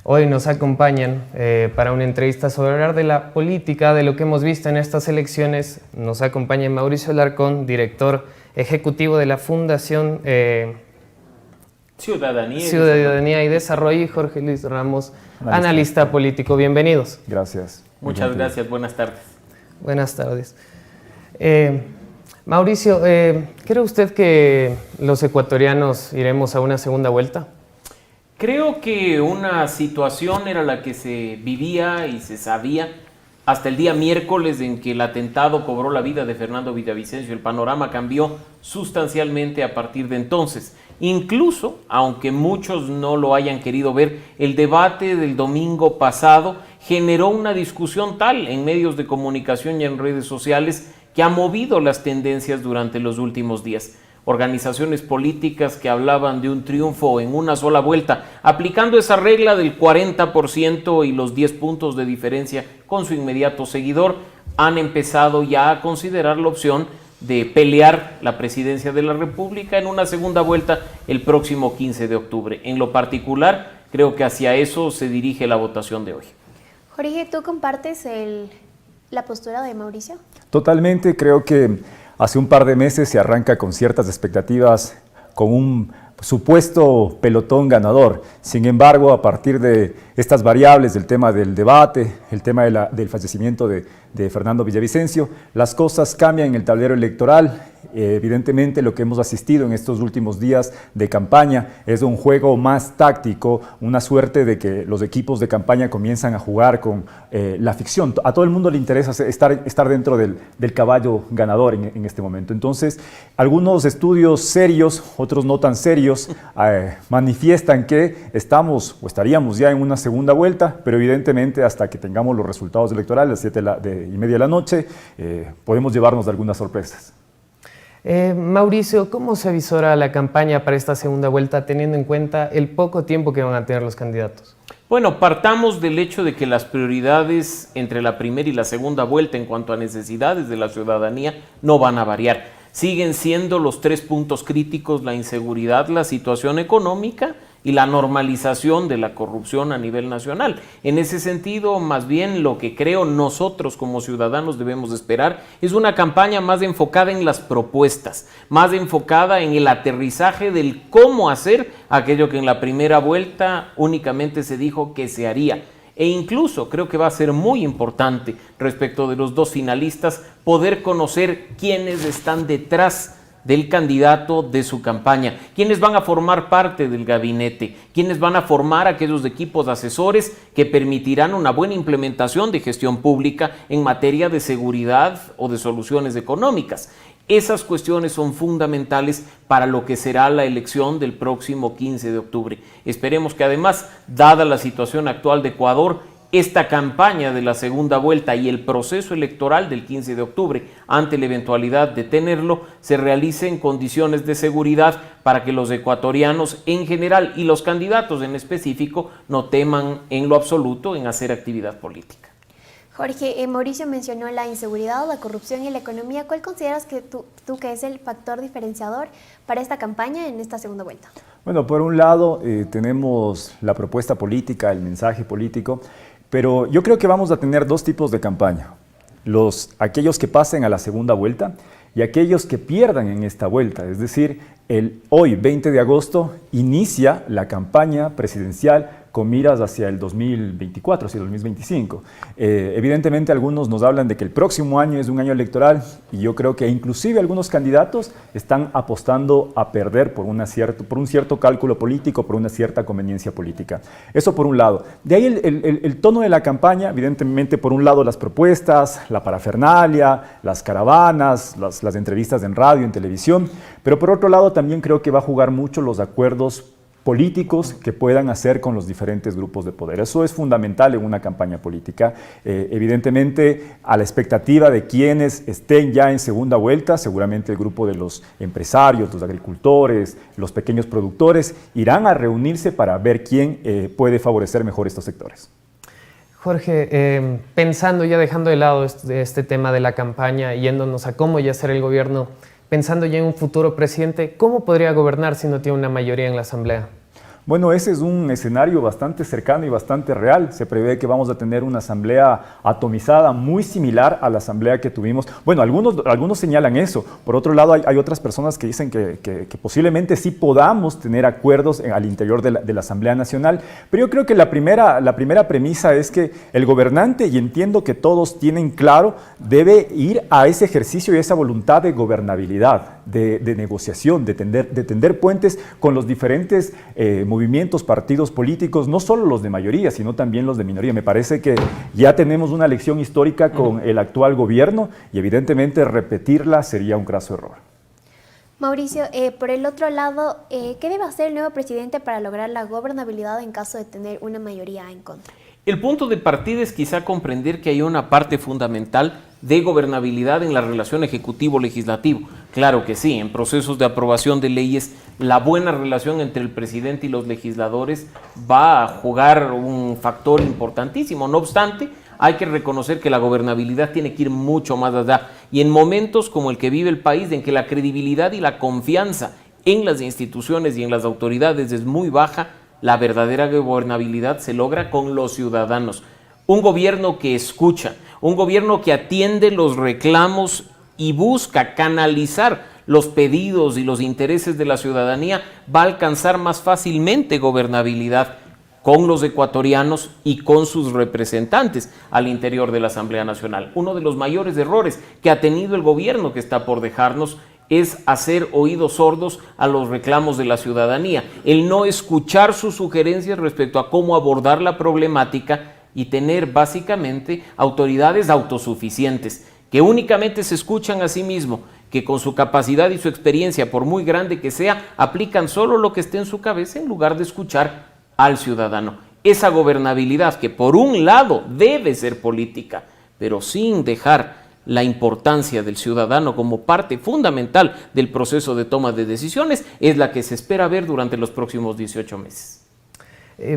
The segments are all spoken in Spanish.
Hoy nos acompañan para una entrevista sobre hablar de la política, de lo que hemos visto en estas elecciones. Nos acompaña Mauricio Alarcón, director ejecutivo de la Fundación Ciudadanía y Desarrollo, y Jorge Luis Ramos, analista político. Bienvenidos. Gracias. Muchas gracias. Buenas tardes. Buenas tardes. Mauricio, ¿cree usted que los ecuatorianos iremos a una segunda vuelta? Creo que una situación era la que se vivía y se sabía hasta el día miércoles en que el atentado cobró la vida de Fernando Villavicencio. El panorama cambió sustancialmente a partir de entonces. Incluso, aunque muchos no lo hayan querido ver, el debate del domingo pasado generó una discusión tal en medios de comunicación y en redes sociales que ha movido las tendencias durante los últimos días. Organizaciones políticas que hablaban de un triunfo en una sola vuelta, aplicando esa regla del 40% y los 10 puntos de diferencia con su inmediato seguidor, han empezado ya a considerar la opción de pelear la presidencia de la República en una segunda vuelta el próximo 15 de octubre. En lo particular, creo que hacia eso se dirige la votación de hoy. Jorge, ¿tú compartes la postura de Mauricio? Totalmente, creo que hace un par de meses se arranca con ciertas expectativas, con un supuesto pelotón ganador. Sin embargo, a partir de estas variables del tema del debate, el tema del fallecimiento de Fernando Villavicencio, las cosas cambian en el tablero electoral. Evidentemente, lo que hemos asistido en estos últimos días de campaña es un juego más táctico, una suerte de que los equipos de campaña comienzan a jugar con la ficción. A todo el mundo le interesa estar dentro del caballo ganador en este momento. Entonces, algunos estudios serios, otros no tan serios, manifiestan que estamos o estaríamos ya en una segunda vuelta, pero evidentemente hasta que tengamos los resultados electorales a las 7:30 de la noche, podemos llevarnos de algunas sorpresas. Mauricio, ¿cómo se avisora la campaña para esta segunda vuelta teniendo en cuenta el poco tiempo que van a tener los candidatos? Bueno, partamos del hecho de que las prioridades entre la primera y la segunda vuelta en cuanto a necesidades de la ciudadanía no van a variar. Siguen siendo los 3 puntos críticos: la inseguridad, la situación económica y la normalización de la corrupción a nivel nacional. En ese sentido, más bien lo que creo nosotros como ciudadanos debemos esperar es una campaña más enfocada en las propuestas, más enfocada en el aterrizaje del cómo hacer aquello que en la primera vuelta únicamente se dijo que se haría. E incluso creo que va a ser muy importante respecto de los 2 finalistas poder conocer quiénes están detrás del candidato, de su campaña, quiénes van a formar parte del gabinete, quiénes van a formar aquellos equipos asesores que permitirán una buena implementación de gestión pública en materia de seguridad o de soluciones económicas. Esas cuestiones son fundamentales para lo que será la elección del próximo 15 de octubre. Esperemos que además, dada la situación actual de Ecuador, esta campaña de la segunda vuelta y el proceso electoral del 15 de octubre, ante la eventualidad de tenerlo, se realice en condiciones de seguridad para que los ecuatorianos en general y los candidatos en específico no teman en lo absoluto en hacer actividad política. Jorge, Mauricio mencionó la inseguridad, la corrupción y la economía. ¿Cuál consideras que tú que es el factor diferenciador para esta campaña en esta segunda vuelta? Bueno, por un lado tenemos la propuesta política, el mensaje político, pero yo creo que vamos a tener 2 tipos de campaña. Aquellos que pasen a la segunda vuelta y aquellos que pierdan en esta vuelta. Es decir, hoy, 20 de agosto, inicia la campaña presidencial con miras hacia el 2024, hacia el 2025. Evidentemente algunos nos hablan de que el próximo año es un año electoral y yo creo que inclusive algunos candidatos están apostando a perder por un cierto cálculo político, por una cierta conveniencia política. Eso por un lado. De ahí el tono de la campaña, evidentemente por un lado las propuestas, la parafernalia, las caravanas, las entrevistas en radio, en televisión, pero por otro lado también creo que va a jugar mucho los acuerdos políticos que puedan hacer con los diferentes grupos de poder. Eso es fundamental en una campaña política. Evidentemente, a la expectativa de quienes estén ya en segunda vuelta, seguramente el grupo de los empresarios, los agricultores, los pequeños productores, irán a reunirse para ver quién puede favorecer mejor estos sectores. Jorge, pensando ya, dejando de lado este tema de la campaña, yéndonos a cómo ya será el gobierno, pensando ya en un futuro presidente, ¿cómo podría gobernar si no tiene una mayoría en la Asamblea? Bueno, ese es un escenario bastante cercano y bastante real. Se prevé que vamos a tener una asamblea atomizada muy similar a la asamblea que tuvimos. Bueno, algunos señalan eso. Por otro lado, hay otras personas que dicen que posiblemente sí podamos tener acuerdos al interior de la Asamblea Nacional. Pero yo creo que la primera premisa es que el gobernante, y entiendo que todos tienen claro, debe ir a ese ejercicio y esa voluntad de gobernabilidad, de negociación, de tender puentes con los diferentes movimientos, partidos políticos, no solo los de mayoría, sino también los de minoría. Me parece que ya tenemos una lección histórica con el actual gobierno y evidentemente repetirla sería un craso error. Mauricio, por el otro lado, ¿qué debe hacer el nuevo presidente para lograr la gobernabilidad en caso de tener una mayoría en contra? El punto de partida es quizá comprender que hay una parte fundamental de gobernabilidad en la relación ejecutivo-legislativo. Claro que sí, en procesos de aprobación de leyes, la buena relación entre el presidente y los legisladores va a jugar un factor importantísimo. No obstante, hay que reconocer que la gobernabilidad tiene que ir mucho más allá. Y en momentos como el que vive el país, en que la credibilidad y la confianza en las instituciones y en las autoridades es muy baja, la verdadera gobernabilidad se logra con los ciudadanos. Un gobierno que escucha, un gobierno que atiende los reclamos y busca canalizar los pedidos y los intereses de la ciudadanía, va a alcanzar más fácilmente gobernabilidad con los ecuatorianos y con sus representantes al interior de la Asamblea Nacional. Uno de los mayores errores que ha tenido el gobierno que está por dejarnos es hacer oídos sordos a los reclamos de la ciudadanía, el no escuchar sus sugerencias respecto a cómo abordar la problemática y tener básicamente autoridades autosuficientes, que únicamente se escuchan a sí mismos, que con su capacidad y su experiencia, por muy grande que sea, aplican solo lo que esté en su cabeza en lugar de escuchar al ciudadano. Esa gobernabilidad que por un lado debe ser política, pero sin dejar la importancia del ciudadano como parte fundamental del proceso de toma de decisiones, es la que se espera ver durante los próximos 18 meses.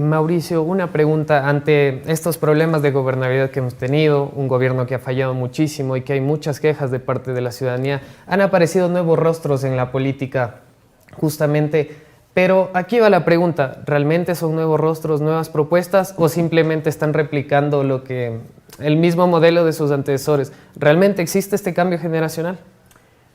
Mauricio, una pregunta ante estos problemas de gobernabilidad que hemos tenido, un gobierno que ha fallado muchísimo y que hay muchas quejas de parte de la ciudadanía, han aparecido nuevos rostros en la política justamente, pero aquí va la pregunta, ¿realmente son nuevos rostros, nuevas propuestas o simplemente están replicando el mismo modelo de sus antecesores? ¿Realmente existe este cambio generacional?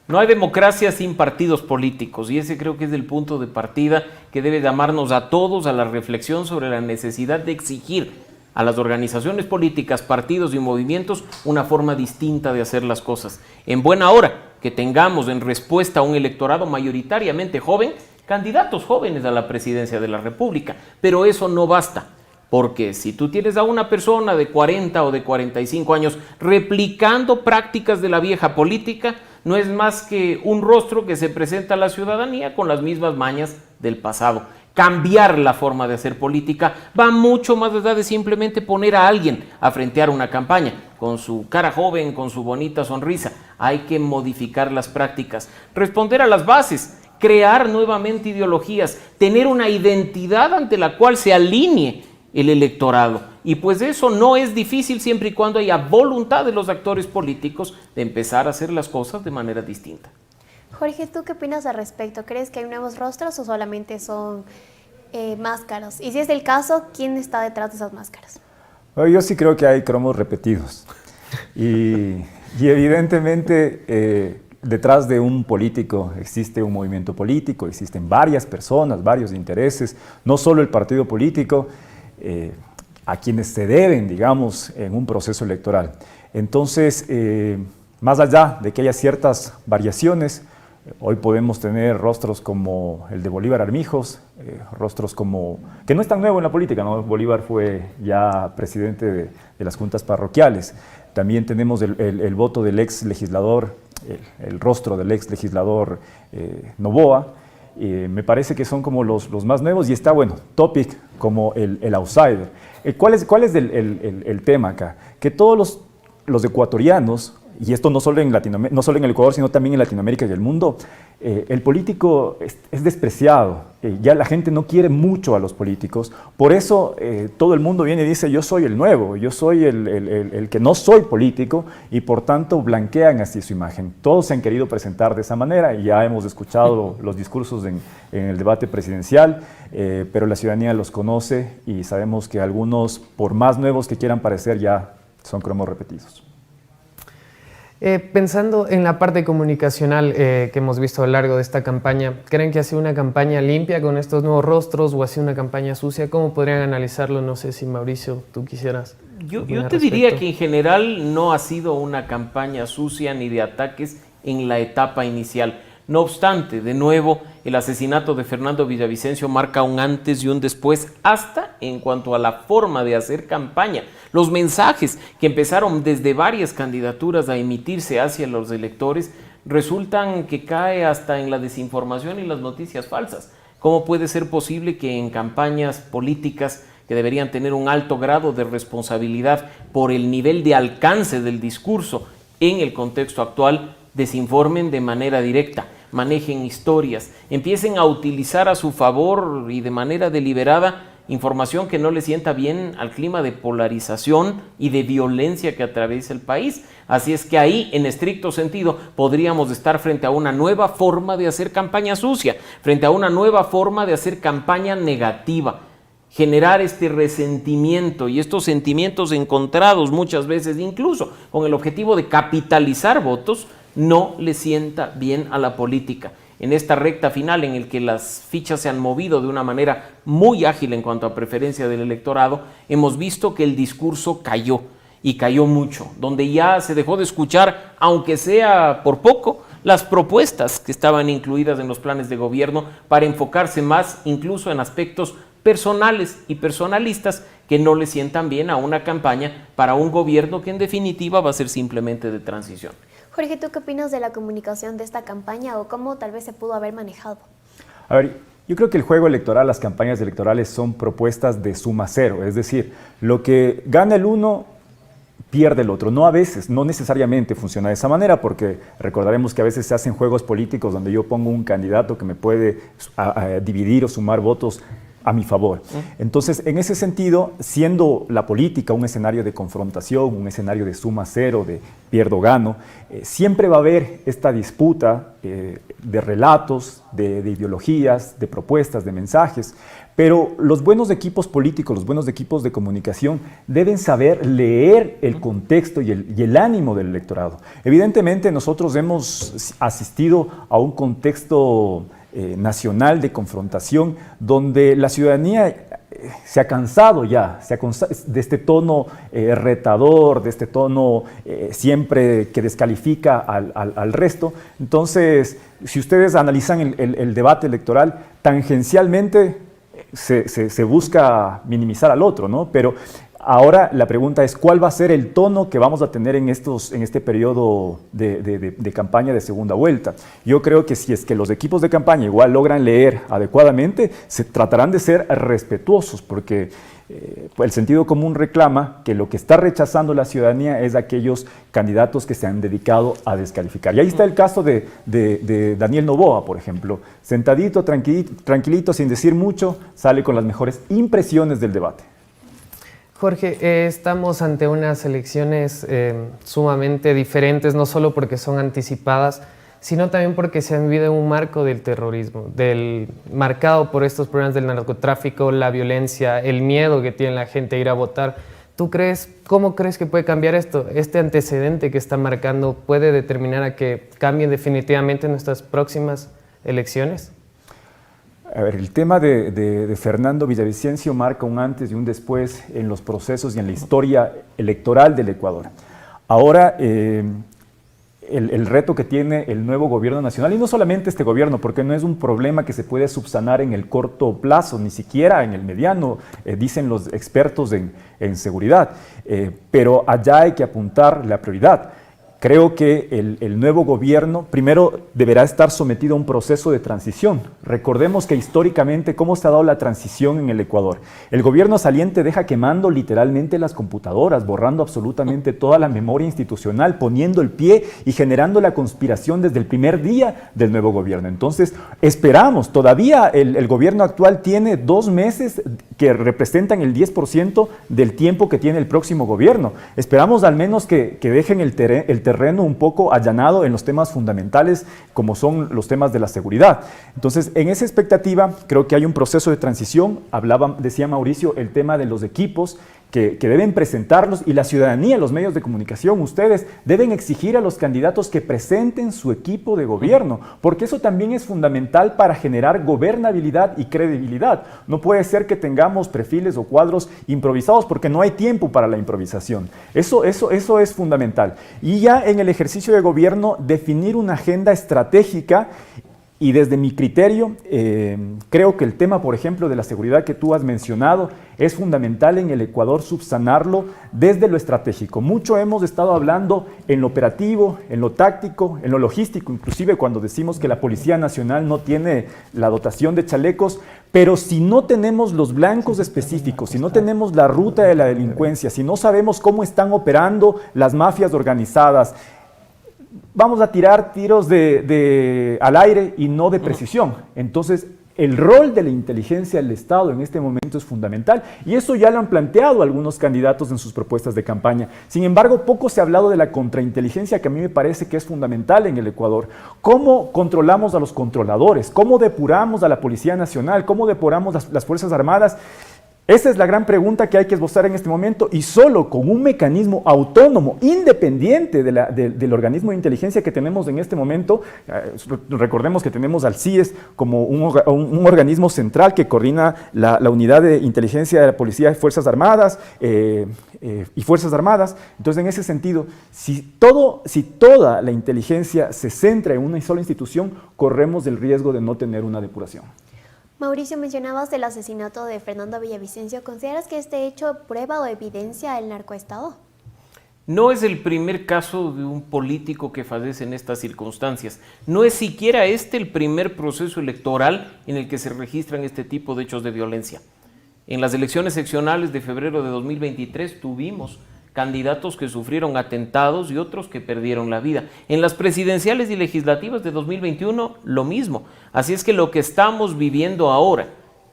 No hay democracia sin partidos políticos y ese creo que es el punto de partida que debe llamarnos a todos a la reflexión sobre la necesidad de exigir a las organizaciones políticas, partidos y movimientos una forma distinta de hacer las cosas. En buena hora que tengamos en respuesta a un electorado mayoritariamente joven, candidatos jóvenes a la presidencia de la República, pero eso no basta. Porque si tú tienes a una persona de 40 o de 45 años replicando prácticas de la vieja política, no es más que un rostro que se presenta a la ciudadanía con las mismas mañas del pasado. Cambiar la forma de hacer política va mucho más allá de simplemente poner a alguien a frentear una campaña con su cara joven, con su bonita sonrisa. Hay que modificar las prácticas, responder a las bases, crear nuevamente ideologías, tener una identidad ante la cual se alinee el electorado. Y pues eso no es difícil siempre y cuando haya voluntad de los actores políticos de empezar a hacer las cosas de manera distinta. Jorge, ¿tú qué opinas al respecto? ¿Crees que hay nuevos rostros o solamente son máscaras? Y si es el caso, ¿quién está detrás de esas máscaras? Yo sí creo que hay cromos repetidos. Y evidentemente detrás de un político existe un movimiento político, existen varias personas, varios intereses, no solo el partido político, a quienes se deben, digamos, en un proceso electoral. Entonces, más allá de que haya ciertas variaciones, hoy podemos tener rostros como el de Bolívar Armijos, rostros como, que no es tan nuevo en la política, ¿no? Bolívar fue ya presidente de las juntas parroquiales. También tenemos el voto del ex legislador, el rostro del ex legislador Noboa. Me parece que son como los más nuevos y está, bueno, Topic como el outsider. ¿Cuál es el tema acá? Que todos los ecuatorianos, y esto no solo en no solo en el Ecuador, sino también en Latinoamérica y el mundo, el político es despreciado. Ya la gente no quiere mucho a los políticos. Por eso todo el mundo viene y dice, yo soy el nuevo, yo soy el que no soy político, y por tanto blanquean así su imagen. Todos se han querido presentar de esa manera y ya hemos escuchado los discursos en el debate presidencial, pero la ciudadanía los conoce y sabemos que algunos, por más nuevos que quieran parecer, ya son cromos repetidos. Pensando en la parte comunicacional que hemos visto a lo largo de esta campaña, ¿creen que ha sido una campaña limpia con estos nuevos rostros o ha sido una campaña sucia? ¿Cómo podrían analizarlo? No sé si Mauricio, tú quisieras. Yo te diría que en general no ha sido una campaña sucia ni de ataques en la etapa inicial. No obstante, de nuevo, el asesinato de Fernando Villavicencio marca un antes y un después, hasta en cuanto a la forma de hacer campaña. Los mensajes que empezaron desde varias candidaturas a emitirse hacia los electores resultan que cae hasta en la desinformación y las noticias falsas. ¿Cómo puede ser posible que en campañas políticas que deberían tener un alto grado de responsabilidad por el nivel de alcance del discurso en el contexto actual, desinformen de manera directa, manejen historias, empiecen a utilizar a su favor y de manera deliberada información que no le sienta bien al clima de polarización y de violencia que atraviesa el país? Así es que ahí, en estricto sentido, podríamos estar frente a una nueva forma de hacer campaña sucia, frente a una nueva forma de hacer campaña negativa. Generar este resentimiento y estos sentimientos encontrados muchas veces, incluso con el objetivo de capitalizar votos, no le sienta bien a la política. En esta recta final en el que las fichas se han movido de una manera muy ágil en cuanto a preferencia del electorado, hemos visto que el discurso cayó, y cayó mucho, donde ya se dejó de escuchar, aunque sea por poco, las propuestas que estaban incluidas en los planes de gobierno para enfocarse más incluso en aspectos personales y personalistas que no le sientan bien a una campaña para un gobierno que en definitiva va a ser simplemente de transición. Jorge, ¿tú qué opinas de la comunicación de esta campaña o cómo tal vez se pudo haber manejado? A ver, yo creo que el juego electoral, las campañas electorales son propuestas de suma cero, es decir, lo que gana el uno pierde el otro. No a veces, no necesariamente funciona de esa manera, porque recordaremos que a veces se hacen juegos políticos donde yo pongo un candidato que me puede dividir o sumar votos a mi favor. Entonces, en ese sentido, siendo la política un escenario de confrontación, un escenario de suma cero, de pierdo-gano, siempre va a haber esta disputa de relatos, de ideologías, de propuestas, de mensajes, pero los buenos equipos políticos, los buenos equipos de comunicación deben saber leer el contexto y el ánimo del electorado. Evidentemente, nosotros hemos asistido a un contexto nacional de confrontación, donde la ciudadanía se ha cansado ya de este tono retador, de este tono siempre que descalifica al resto. Entonces, si ustedes analizan el debate electoral, tangencialmente se busca minimizar al otro, ¿no? Pero ahora la pregunta es, ¿cuál va a ser el tono que vamos a tener en este periodo de campaña de segunda vuelta? Yo creo que si es que los equipos de campaña igual logran leer adecuadamente, se tratarán de ser respetuosos, porque el sentido común reclama que lo que está rechazando la ciudadanía es aquellos candidatos que se han dedicado a descalificar. Y ahí está el caso de Daniel Noboa, por ejemplo. Sentadito, tranquilito, sin decir mucho, sale con las mejores impresiones del debate. Jorge, estamos ante unas elecciones sumamente diferentes, no solo porque son anticipadas, sino también porque se han vivido en un marco del terrorismo, marcado por estos problemas del narcotráfico, la violencia, el miedo que tiene la gente a ir a votar. ¿Cómo crees que puede cambiar esto? ¿Este antecedente que está marcando puede determinar a que cambien definitivamente nuestras próximas elecciones? A ver, el tema de Fernando Villavicencio marca un antes y un después en los procesos y en la historia electoral del Ecuador. Ahora, el reto que tiene el nuevo gobierno nacional, y no solamente este gobierno, porque no es un problema que se puede subsanar en el corto plazo, ni siquiera en el mediano, dicen los expertos en seguridad, pero allá hay que apuntar la prioridad. Creo que el nuevo gobierno primero deberá estar sometido a un proceso de transición. Recordemos que históricamente cómo se ha dado la transición en el Ecuador. El gobierno saliente deja quemando literalmente las computadoras, borrando absolutamente toda la memoria institucional, poniendo el pie y generando la conspiración desde el primer día del nuevo gobierno. Entonces, esperamos, todavía el gobierno actual tiene 2 meses que representan el 10% del tiempo que tiene el próximo gobierno. Esperamos al menos que dejen el terreno un poco allanado en los temas fundamentales como son los temas de la seguridad. Entonces, en esa expectativa creo que hay un proceso de transición. Decía Mauricio, el tema de los equipos que deben presentarlos, y la ciudadanía, los medios de comunicación, ustedes deben exigir a los candidatos que presenten su equipo de gobierno, porque eso también es fundamental para generar gobernabilidad y credibilidad. No puede ser que tengamos perfiles o cuadros improvisados, porque no hay tiempo para la improvisación. Eso es fundamental. Y ya en el ejercicio de gobierno, definir una agenda estratégica. Y desde mi criterio, creo que el tema, por ejemplo, de la seguridad que tú has mencionado, es fundamental en el Ecuador subsanarlo desde lo estratégico. Mucho hemos estado hablando en lo operativo, en lo táctico, en lo logístico, inclusive cuando decimos que la Policía Nacional no tiene la dotación de chalecos, pero si no tenemos los blancos específicos, si no tenemos la ruta de la delincuencia, si no sabemos cómo están operando las mafias organizadas, vamos a tirar tiros al aire y no de precisión. Entonces, el rol de la inteligencia del Estado en este momento es fundamental, y eso ya lo han planteado algunos candidatos en sus propuestas de campaña. Sin embargo, poco se ha hablado de la contrainteligencia, que a mí me parece que es fundamental en el Ecuador. ¿Cómo controlamos a los controladores? ¿Cómo depuramos a la Policía Nacional? ¿Cómo depuramos las Fuerzas Armadas? Esa es la gran pregunta que hay que esbozar en este momento, y solo con un mecanismo autónomo, independiente del organismo de inteligencia que tenemos en este momento. Recordemos que tenemos al CIES como un organismo central que coordina la unidad de inteligencia de la Policía de Fuerzas Armadas y Fuerzas Armadas. Entonces, en ese sentido, si toda la inteligencia se centra en una sola institución, corremos el riesgo de no tener una depuración. Mauricio, mencionabas el asesinato de Fernando Villavicencio. ¿Consideras que este hecho prueba o evidencia el narcoestado? No es el primer caso de un político que fallece en estas circunstancias. No es siquiera este el primer proceso electoral en el que se registran este tipo de hechos de violencia. En las elecciones seccionales de febrero de 2023 tuvimos candidatos que sufrieron atentados y otros que perdieron la vida. En las presidenciales y legislativas de 2021, lo mismo. Así es que lo que estamos viviendo ahora,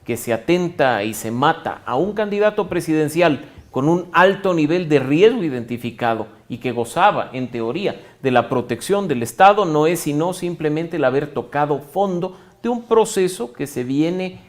que se atenta y se mata a un candidato presidencial con un alto nivel de riesgo identificado y que gozaba, en teoría, de la protección del Estado, no es sino simplemente el haber tocado fondo de un proceso que se viene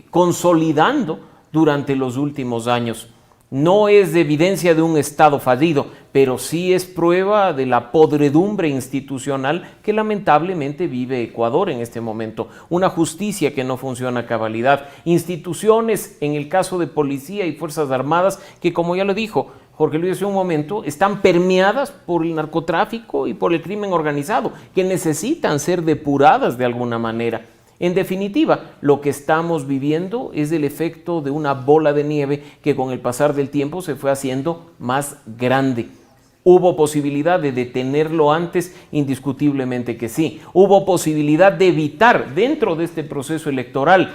consolidando durante los últimos años. No es de evidencia de un Estado fallido, pero sí es prueba de la podredumbre institucional que lamentablemente vive Ecuador en este momento. Una justicia que no funciona a cabalidad, instituciones, en el caso de policía y fuerzas armadas, que, como ya lo dijo Jorge Luis hace un momento, están permeadas por el narcotráfico y por el crimen organizado, que necesitan ser depuradas de alguna manera. En definitiva, lo que estamos viviendo es el efecto de una bola de nieve que con el pasar del tiempo se fue haciendo más grande. ¿Hubo posibilidad de detenerlo antes? Indiscutiblemente que sí. ¿Hubo posibilidad de evitar dentro de este proceso electoral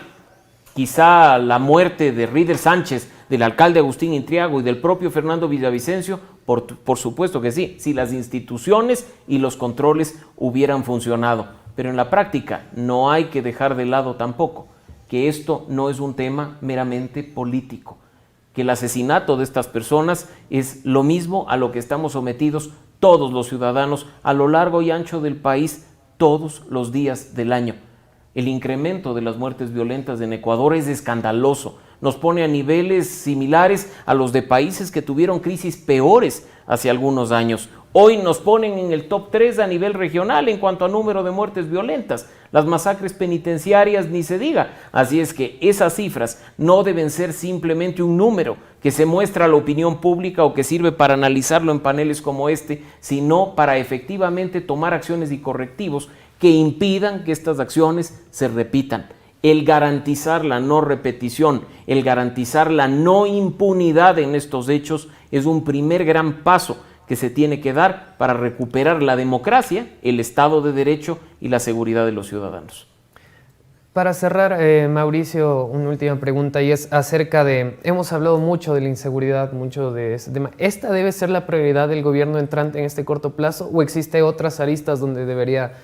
quizá la muerte de Rider Sánchez, del alcalde Agustín Intriago y del propio Fernando Villavicencio? Por supuesto que sí, si las instituciones y los controles hubieran funcionado. Pero en la práctica no hay que dejar de lado tampoco que esto no es un tema meramente político, que el asesinato de estas personas es lo mismo a lo que estamos sometidos todos los ciudadanos a lo largo y ancho del país todos los días del año. El incremento de las muertes violentas en Ecuador es escandaloso, nos pone a niveles similares a los de países que tuvieron crisis peores hace algunos años. Hoy nos ponen en el top 3 a nivel regional en cuanto a número de muertes violentas. Las masacres penitenciarias ni se diga. Así es que esas cifras no deben ser simplemente un número que se muestra a la opinión pública o que sirve para analizarlo en paneles como este, sino para efectivamente tomar acciones y correctivos que impidan que estas acciones se repitan. El garantizar la no repetición, el garantizar la no impunidad en estos hechos es un primer gran paso que se tiene que dar para recuperar la democracia, el Estado de Derecho y la seguridad de los ciudadanos. Para cerrar, Mauricio, una última pregunta y es acerca de, hemos hablado mucho de la inseguridad, mucho de ese tema. ¿Esta debe ser la prioridad del gobierno entrante en este corto plazo o existe otras aristas donde debería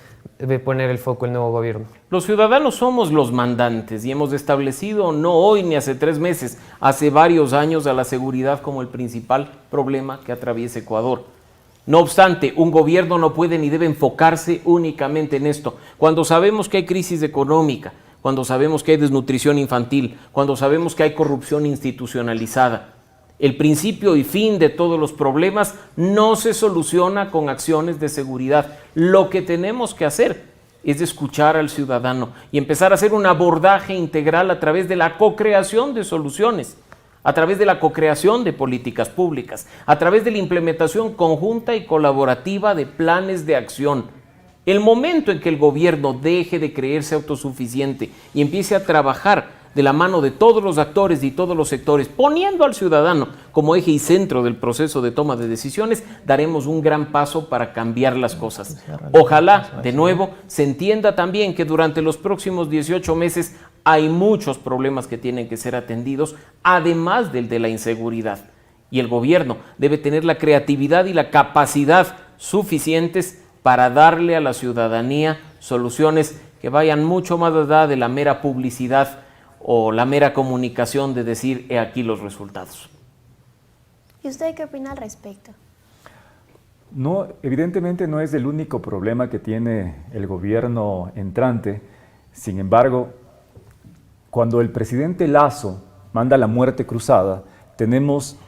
de poner el foco el nuevo gobierno? Los ciudadanos somos los mandantes y hemos establecido, no hoy ni hace 3 meses, hace varios años, a la seguridad como el principal problema que atraviesa Ecuador. No obstante, un gobierno no puede ni debe enfocarse únicamente en esto. Cuando sabemos que hay crisis económica, cuando sabemos que hay desnutrición infantil, cuando sabemos que hay corrupción institucionalizada, el principio y fin de todos los problemas no se soluciona con acciones de seguridad. Lo que tenemos que hacer es escuchar al ciudadano y empezar a hacer un abordaje integral a través de la co-creación de soluciones, a través de la co-creación de políticas públicas, a través de la implementación conjunta y colaborativa de planes de acción. El momento en que el gobierno deje de creerse autosuficiente y empiece a trabajar de la mano de todos los actores y todos los sectores, poniendo al ciudadano como eje y centro del proceso de toma de decisiones, daremos un gran paso para cambiar las cosas. Ojalá, de nuevo, se entienda también que durante los próximos 18 meses hay muchos problemas que tienen que ser atendidos, además del de la inseguridad. Y el gobierno debe tener la creatividad y la capacidad suficientes para darle a la ciudadanía soluciones que vayan mucho más allá de la mera publicidad o la mera comunicación de decir, he aquí los resultados. ¿Y usted qué opina al respecto? No, evidentemente no es el único problema que tiene el gobierno entrante. Sin embargo, cuando el presidente Lasso manda la muerte cruzada, tenemos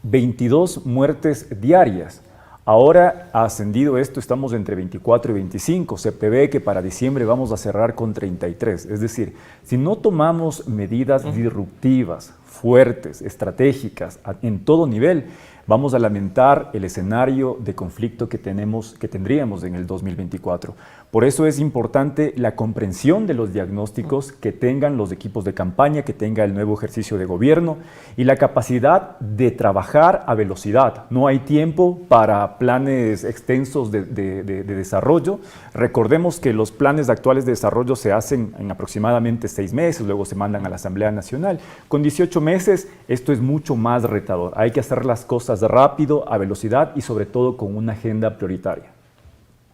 22 muertes diarias. Ahora ha ascendido esto, estamos entre 24 y 25. Se prevé que para diciembre vamos a cerrar con 33. Es decir, si no tomamos medidas disruptivas, fuertes, estratégicas, en todo nivel, vamos a lamentar el escenario de conflicto que tendríamos en el 2024. Por eso es importante la comprensión de los diagnósticos que tengan los equipos de campaña, que tenga el nuevo ejercicio de gobierno y la capacidad de trabajar a velocidad. No hay tiempo para planes extensos de desarrollo. Recordemos que los planes actuales de desarrollo se hacen en aproximadamente 6 meses, luego se mandan a la Asamblea Nacional. Con 18 meses esto es mucho más retador. Hay que hacer las cosas rápido, a velocidad y sobre todo con una agenda prioritaria.